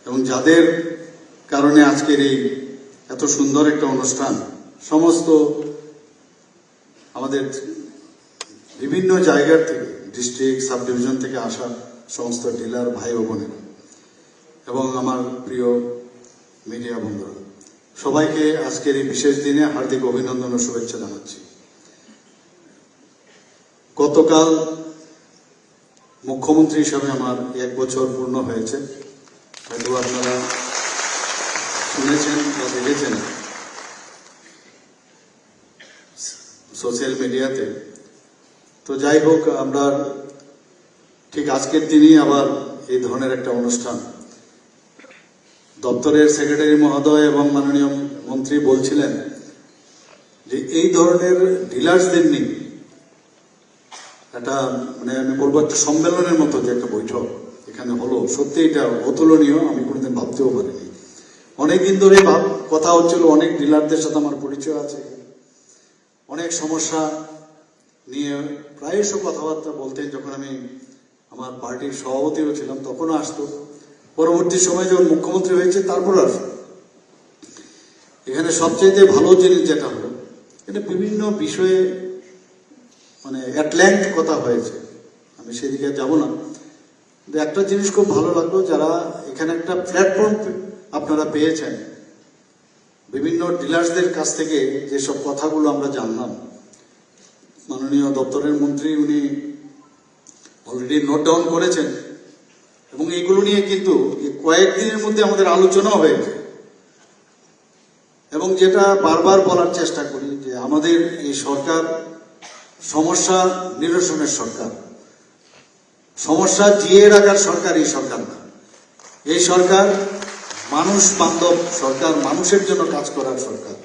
এবং যাদের কারণে আজকের এই এত সুন্দর একটা অনুষ্ঠান, সমস্ত আমাদের বিভিন্ন জায়গার থেকে, ডিস্ট্রিক্ট সাব ডিভিশন থেকে আসা সমস্ত ডিলার ভাই ও বোনেরা এবং আমার প্রিয় মিডিয়া বন্ধুরা, সবাইকে আজকের এই বিশেষ দিনে হার্দিক অভিনন্দন ও শুভেচ্ছা জানাচ্ছি। গতকাল মুখ্যমন্ত্রী হিসাবে আমার 1 বছর পূর্ণ হয়েছে। হয়তো আপনারা শুনেছেন বা দেখেছেন সোশ্যাল মিডিয়াতে। তো যাই হোক, আমরা ঠিক আজকের দিনই আবার এই ধরনের একটা অনুষ্ঠান, দপ্তরের সেক্রেটারি মহোদয় এবং মাননীয় মন্ত্রী বলছিলেন যে এই ধরনের ডিলার্সদের নিয়ে একটা আমি বলবো একটা সম্মেলনের মতো যে একটা বৈঠক এখানে হলো, সত্যি এটা অতুলনীয়। আমি কোনোদিন ভাবতেও পারিনি। অনেকদিন ধরে কথা হচ্ছিল, অনেক ডিলারদের সাথে আমার পরিচয় আছে, অনেক সমস্যা নিয়ে প্রায়শ কথাবার্তা বলতেন। যখন আমি আমার পার্টির সভাপতিও ছিলাম তখনও আসতো। পরবর্তী সময় যখন মুখ্যমন্ত্রী হয়েছে তারপর আসতো। এখানে সবচেয়ে ভালো জিনিস যেটা হলো, এটা বিভিন্ন বিষয়ে অ্যাট লেংথ কথা হয়েছে, আমি সেদিকে যাব না। একটা জিনিস খুব ভালো লাগলো, যারা এখানে একটা প্ল্যাটফর্ম আপনারা পেয়েছেন, বিভিন্ন ডিলার্সদের কাছ থেকে যেসব কথাগুলো আমরা জানলাম, মাননীয় দপ্তরের মন্ত্রী উনি অলরেডি নোট ডাউন করেছেন এবং এইগুলো নিয়ে কিন্তু কয়েকদিনের মধ্যে আমাদের আলোচনা হয়েছে। এবং যেটা বারবার বলার চেষ্টা করি যে আমাদের এই সরকার সমস্যা নিরসনের সরকার, সমস্যা জিয়ে রাখার সরকার এই সরকার না। এই সরকার মানুষ বান্ধব সরকার, মানুষের জন্য কাজ করার সরকার।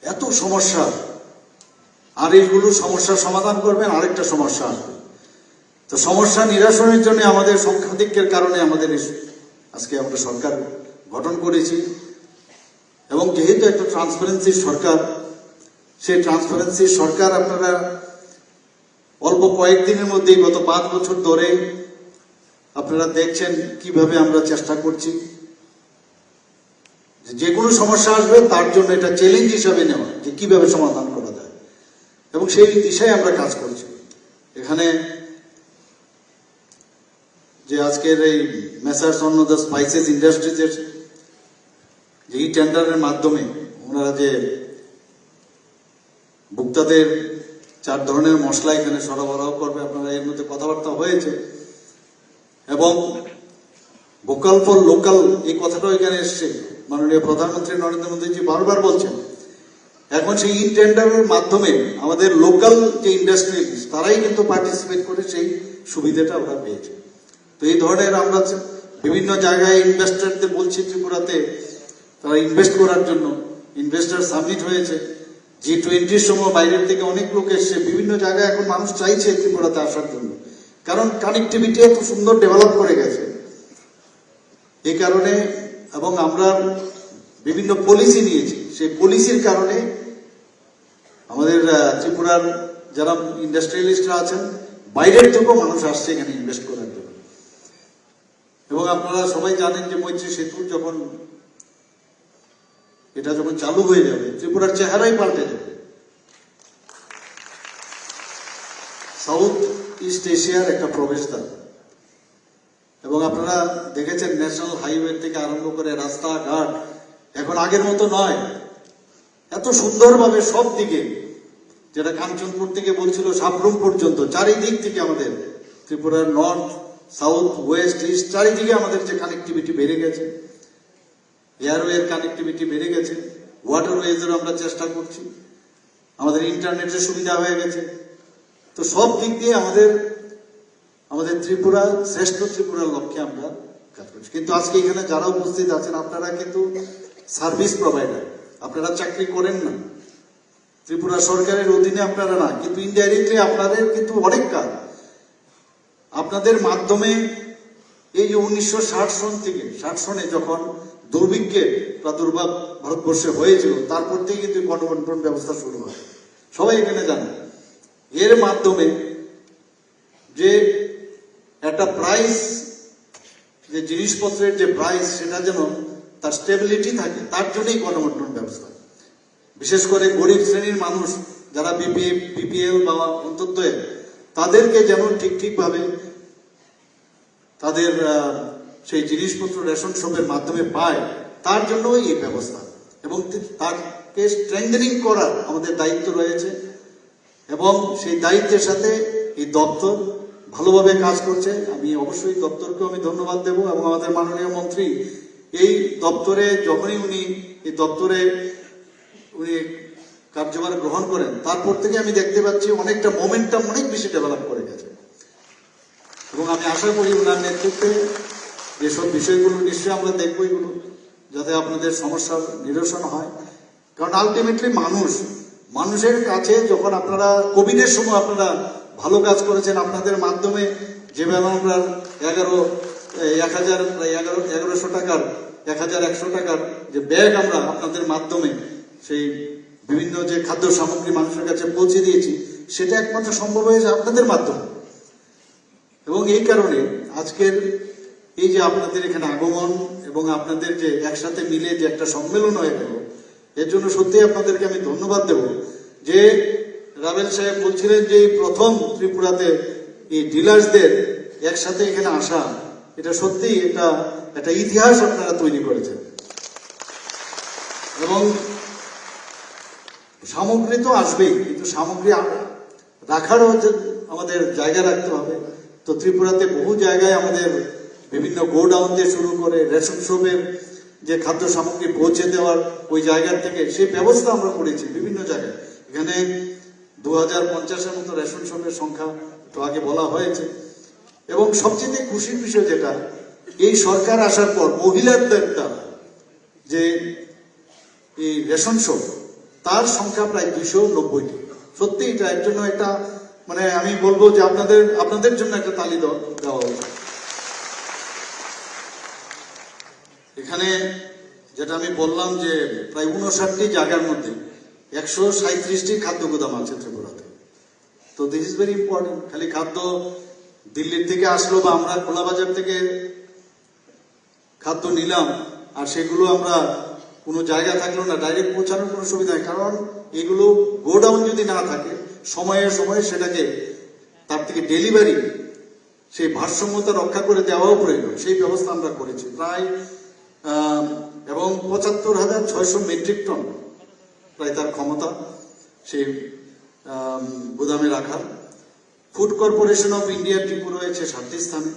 এত সমস্যা, আর এইগুলো সমস্যার সমাধান করবেন, আরেকটা সমস্যা আসবে। তো সমস্যা নিরসনের জন্য আমাদের সংখ্যাধিক্যের কারণে আমাদের আজকে আমরা সরকার গঠন করেছি। এবং যেহেতু একটা ট্রান্সপারেন্সির সরকার, সেই ট্রান্সপারেন্সির সরকার আপনারা অল্প কয়েকদিনের মধ্যেই গত 5 বছর ধরে আপনারা দেখছেন কিভাবে আমরা চেষ্টা করছি যে কোনো সমস্যা আসবে তার জন্য এটা চ্যালেঞ্জ হিসাবে নেওয়া, যে কিভাবে সমাধান করা যায়, এবং সেই দিশায় আমরা কাজ করছি। এখানে যে আজকের এই মেসার্স অন্নদা স্পাইসেস ইন্ডাস্ট্রিজের যে এই টেন্ডারের মাধ্যমে ওনারা যে ভোক্তাদের 4 ধরনের মশলা এখানে সরবরাহ করবে, আপনারা এর মধ্যে কথাবার্তা হয়েছে। এবং ভোকাল ফর লোকাল এই কথাটাও এখানে এসছে, মাননীয় প্রধানমন্ত্রী নরেন্দ্র মোদীজি বারবার বলছেন। এখন সেই ই টেন্ডারের মাধ্যমে আমাদের লোকাল যে ইন্ডাস্ট্রি তারাই কিন্তু পার্টিসিপেট করে সেই সুবিধাটা আমরা পেয়েছি। তো এই ধরনের আমরা বিভিন্ন জায়গায় ইনভেস্টরদের বলছি, ত্রিপুরাতে তারা ইনভেস্ট করার জন্য ইনভেস্টার সাবমিট হয়েছে। G20 সময় বাইরের থেকে অনেক লোক এসছে, বিভিন্ন জায়গায় এখন মানুষ চাইছে ত্রিপুরাতে আসার জন্য, কারণ কানেক্টিভিটি এত সুন্দর ডেভেলপ করে গেছে এই কারণে। এবং আমরা বিভিন্ন পলিসি নিয়েছি, সেই পলিসির কারণে আমাদের ত্রিপুরার যারা ইন্ডাস্ট্রিয়ালিস্টরা আছেন বাইরের থেকেও মানুষ আসছে এখানে ইনভেস্ট করার জন্য। এবং আপনারা সবাই জানেন যে মৈত্রী সেতু যখন চালু হয়ে যাবে, ত্রিপুরার চেহারাই পাল্টে যাবে। সাউথ ইস্ট এশিয়ার একটা প্রবেশদ্বার। এবং আপনারা দেখেছেন ন্যাশনাল হাইওয়ে থেকে আরম্ভ করে রাস্তাঘাট এখন আগের মতো নয়, এত সুন্দরভাবে সব দিকে, যেটা কাঞ্চনপুর থেকে বলছিল সাবরুম পর্যন্ত, চারিদিক থেকে আমাদের ত্রিপুরার নর্থ সাউথ ওয়েস্ট ইস্ট চারিদিকে আমাদের যে কানেক্টিভিটি বেড়ে গেছে, এয়ারওয়ের কানেক্টিভিটি বেড়ে গেছে, ওয়াটারওয়েজেরও আমরা চেষ্টা করছি, আমাদের ইন্টারনেটের সুবিধা হয়ে গেছে। তো সব দিক দিয়ে আমাদের ত্রিপুরা শ্রেষ্ঠ ত্রিপুরার লক্ষ্যে আমরা কাজ করছি। কিন্তু আজকে এখানে যারা উপস্থিত আছেন আপনারা কিন্তু সার্ভিস প্রোভাইডার, আপনারা চাকরি করেন না, ত্রিপুরা সরকারের অধীনে আপনারা না, কিন্তু ইনডাইরেক্টলি আপনাদের কিন্তু অনেক কাজ। আপনাদের মাধ্যমে এই যে 1960 সন থেকে 60 সনে যখন দুর্ভিক্ষের প্রাদুর্ভাব ভারতবর্ষে হয়েছিল, তারপর থেকে কিন্তু গণবন্টন ব্যবস্থা শুরু হয়, সবাই এখানে জানেন। এর মাধ্যমে যে একটা প্রাইস যে জিনিসপত্রের যে প্রাইস সেটা যেন তার স্টেবিলিটি থাকে, তার জন্যই গণবন্টন ব্যবস্থা। বিশেষ করে গরিব শ্রেণীর মানুষ যারা বিপিএল বা অন্তর্দয়, তাদেরকে যেন ঠিকভাবে তাদের সেই জিনিসপত্র রেশন শপের মাধ্যমে পায়, তার জন্য এই ব্যবস্থা। এবং তাকে স্ট্রেংথেনিং করার আমাদের দায়িত্ব রয়েছে, এবং সেই দায়িত্বের সাথে এই দপ্তর ভালোভাবে কাজ করছে। আমি অবশ্যই দপ্তরকেও আমি ধন্যবাদ দেব, এবং আমাদের মাননীয় মন্ত্রী এই দপ্তরে যখনই উনি এই দপ্তরে উনি কার্যভার গ্রহণ করেন, তারপর থেকে আমি দেখতে পাচ্ছি অনেকটা মোমেন্টাম অনেক বেশি ডেভেলপ করে গেছে। এবং আমি আশা করি ওনার নেতৃত্বে যেসব বিষয়গুলো নিশ্চয়ই আমরা দেখবো, এগুলো যাতে আপনাদের সমস্যার নিরসন হয়। কারণ আলটিমেটলি মানুষের কাছে যখন আপনারা কোভিডের সময় আপনারা ভালো কাজ করেছেন, আপনাদের মাধ্যমে যেভাবে আমরা 1100 টাকার 1100 টাকার যে ব্যাগ আমরা আপনাদের মাধ্যমে সেই বিভিন্ন যে খাদ্য সামগ্রী মানুষের কাছে পৌঁছে দিয়েছি, সেটা একমাত্র সম্ভব হয়েছে আপনাদের মাধ্যমে। এবং এই কারণে আজকের এই যে আপনাদের এখানে আগমন এবং আপনাদের যে একসাথে মিলে যে একটা সম্মেলন হয়ে গেল, এর জন্য সত্যি আপনাদেরকে আমি ধন্যবাদ দেব। যে রাবেল সাহেব বলছিলেন যে প্রথম ত্রিপুরাতে এই ডিলার্সদের একসাথে এখানে আসা, এটা সত্যি একটা ইতিহাস আপনারা তৈরি করেছেন। এবং সামগ্রী তো আসবেই, কিন্তু সামগ্রী রাখারও আমাদের জায়গা রাখতে হবে। তো ত্রিপুরাতে বহু জায়গায় আমাদের বিভিন্ন গোডাউন দিয়ে শুরু করে রেশন শপের যে খাদ্য সামগ্রী পৌঁছে দেওয়ার ওই জায়গার থেকে সেই ব্যবস্থা আমরা করেছি বিভিন্ন জায়গায়। এখানে 2050-এর মতো রেশন শপের সংখ্যা তো আগে বলা হয়েছে। এবং সবচেয়ে খুশির বিষয় যেটা, এই সরকার আসার পর মহিলাদের যে এই রেশন শপ, তার সংখ্যা প্রায় 290টি। সত্যি এটা এর জন্য একটা মানে আমি বলবো যে আপনাদের জন্য একটা তালি দেওয়া উচিত। এখানে যেটা আমি বললাম যে প্রায় 59টি জায়গার মধ্যে 137টি খাদ্য গুদাম আছে ত্রিপুরাতে। তো দিস ইজ ভেরি ইম্পর্টেন্ট। খালি খাদ্য দিল্লির থেকে আসলো বা আমরা খোলা বাজার থেকে খাদ্য নিলাম আর সেগুলো আমরা কোনো জায়গা থাকলো না, ডাইরেক্ট পৌঁছানোর কোনো সুবিধা নেই। কারণ এগুলো গোডাউন যদি না থাকে, সময়ে সময়ে সেটাকে তার থেকে ডেলিভারি সেই ভারসাম্যতা রক্ষা করে দেওয়াও প্রয়োজন। সেই ব্যবস্থা আমরা করেছি প্রায় এবং ৭৫,৬০০ মেট্রিক টন প্রায় তার ক্ষমতা সেই গুদামে রাখার। ফুড কর্পোরেশন অফ ইন্ডিয়ার ডিপো রয়েছে 7টি স্থানে,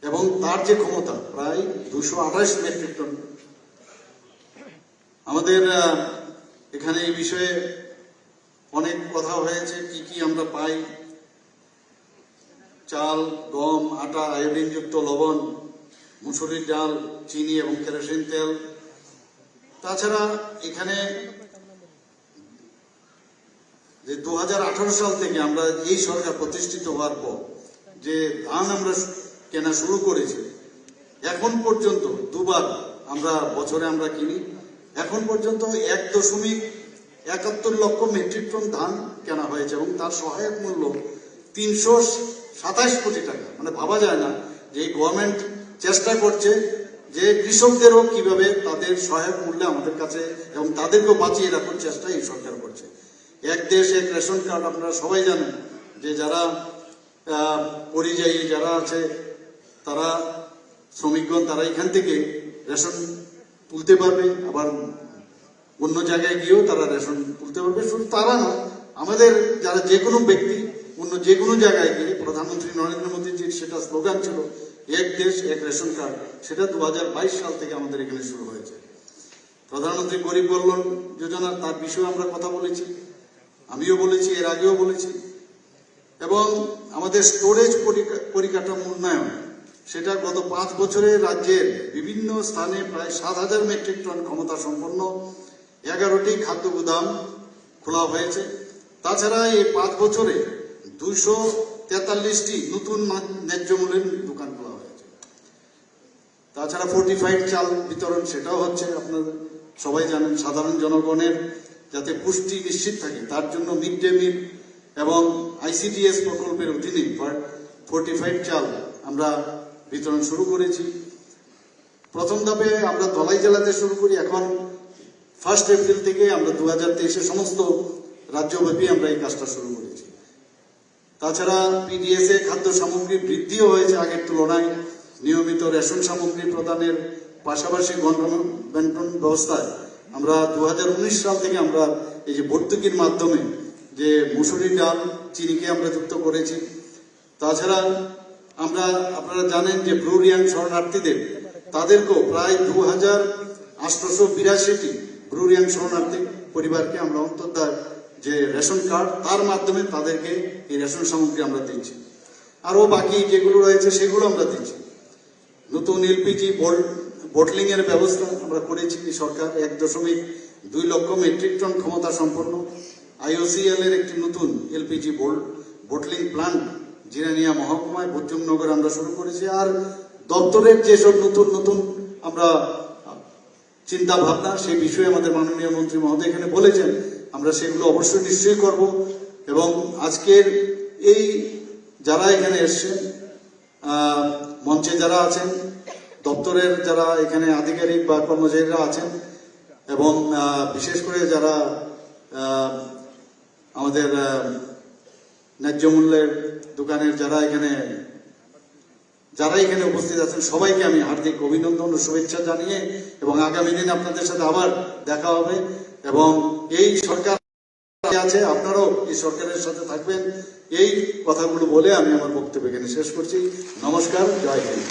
এবং তার যে ক্ষমতা প্রায় 228 মেট্রিক টন। আমাদের এখানে এই বিষয়ে অনেক কথা হয়েছে, কি কি আমরা পাই। চাল, গম, আটা, আয়োডিনযুক্ত লবণ, মুসুরির ডাল, চিনি এবং কেরোসিন তেল। তাছাড়া এখানে যে 2018 সাল থেকে আমরা এই সরকার প্রতিষ্ঠিত হওয়ার পর যে ধান আমরা কেনা শুরু করেছি, এখন পর্যন্ত দুবার আমরা বছরে আমরা কিনি। এখন পর্যন্ত 1.71 লক্ষ মেট্রিক টন ধান কেনা হয়েছে, এবং তার সহায়ক মূল্য 327 কোটি টাকা। মানে ভাবা যায় না যে এই গভর্নমেন্ট চেষ্টা করছে যে কৃষকদেরও কিভাবে তাদের সহায়ক মূল্যে আমাদের কাছে এবং তাদেরকেও বাঁচিয়ে রাখার চেষ্টা এই সরকার করছে। এক দেশ এক রেশন কার্ড আপনারা সবাই জানেন, যে যারা পরিযায়ী যারা আছে, তারা শ্রমিকগণ, তারা এখান থেকে রেশন তুলতে পারবে, আবার অন্য জায়গায় গিয়েও তারা রেশন তুলতে পারবে। শুধু তারা না, আমাদের যারা যে কোনো ব্যক্তি অন্য যে কোনো জায়গায় গিয়ে, প্রধানমন্ত্রী নরেন্দ্র মোদীজির সেটা স্লোগান ছিল এক দেশ এক রেশন কার্ড, সেটা 2022 সাল থেকে আমাদের এখানে শুরু হয়েছে। প্রধানমন্ত্রী গরিব কল্যাণ যোজনা, তার বিষয়ে আমরা কথা বলেছি, আমিও বলেছি, এর আগেও বলেছি। এবং আমাদের স্টোরেজ পরিকাঠামো উন্নয়ন, সেটা গত 5 বছরে রাজ্যের বিভিন্ন স্থানে প্রায় 7,000 মেট্রিক টন ক্ষমতা সম্পন্ন 11টি খাদ্য গুদাম খোলা হয়েছে। তাছাড়া এই 5 বছরে 243টি নতুন ন্যায্য মূল্যের দোকান খোলা হয়েছে। তাছাড়া ফোর্টিফাইড চাল বিতরণ, সেটাও হচ্ছে। আপনারা সবাই জানেন, সাধারণ জনগণের যাতে পুষ্টি নিশ্চিত থাকে তার জন্য মিড ডে মিল এবং ICDS প্রকল্পের অধীনে ফোর্টিফাইড চাল আমরা বিতরণ শুরু করেছি। প্রথম ধাপে আমরা ধলাই জেলাতে শুরু করি, এখন 1 এপ্রিল থেকে আমরা 2023 সমস্ত রাজ্যব্যাপী আমরা এই কাজটা শুরু করেছি। তাছাড়া পিডিএস এ খাদ্য সামগ্রী বৃদ্ধিও হয়েছে আগের তুলনায়। নিয়মিত রেশন সামগ্রী প্রদানের পাশাপাশি বন্টন ব্যবস্থায় আমরা 2019 সাল থেকে আমরা এই যে ভর্তুকির মাধ্যমে যে মুসুরি ডাল, চিনিকে আমরা যুক্ত করেছি। তাছাড়া আমরা, আপনারা জানেন যে ব্রু রিয়াং শরণার্থীদের তাদেরকেও প্রায় 2882টি ব্রু রিয়াং শরণার্থী পরিবারকে আমরা অন্তর্ধার যে রেশন কার্ড, তার মাধ্যমে তাদেরকে এই রেশন সামগ্রী আমরা দিচ্ছি। আরও বাকি যেগুলো রয়েছে সেগুলো আমরা দিচ্ছি। নতুন এলপিজি বোটলিং এর ব্যবস্থা আমরা করেছি। সরকার 1.2 লক্ষ মেট্রিক টন ক্ষমতা সম্পন্ন IOCL এর একটি নতুন এলপিজি বোটলিং প্ল্যান্ট জিরানিয়া মহকুমায় বুদ্ধনগর আমরা শুরু করেছি। আর দপ্তরের যেসব নতুন নতুন আমরা চিন্তা ভাবনা, সেই বিষয়ে আমাদের মাননীয় মন্ত্রী মহোদয় এখানে বলেছেন, আমরা সেগুলো অবশ্যই নিশ্চয়ই করব। এবং আজকের এই যারা এখানে এসছেন, মঞ্চে যারা আছেন, দপ্তরের যারা এখানে আধিকারিক বা কর্মচারীরা আছেন, এবং বিশেষ করে যারা আমাদের ন্যায্য মূল্যের দোকানের যারা এখানে উপস্থিত আছেন, সবাইকে আমি হার্দিক অভিনন্দন ও শুভেচ্ছা জানিয়ে, এবং আগামী দিন আপনাদের সাথে আবার দেখা হবে। এবং এই সরকার আছে, আপনারাও এই সরকারের সাথে থাকবেন, এই কথাগুলো বলে আমি আমার বক্তব্য এখানে শেষ করছি। নমস্কার, জয় হিন্দ।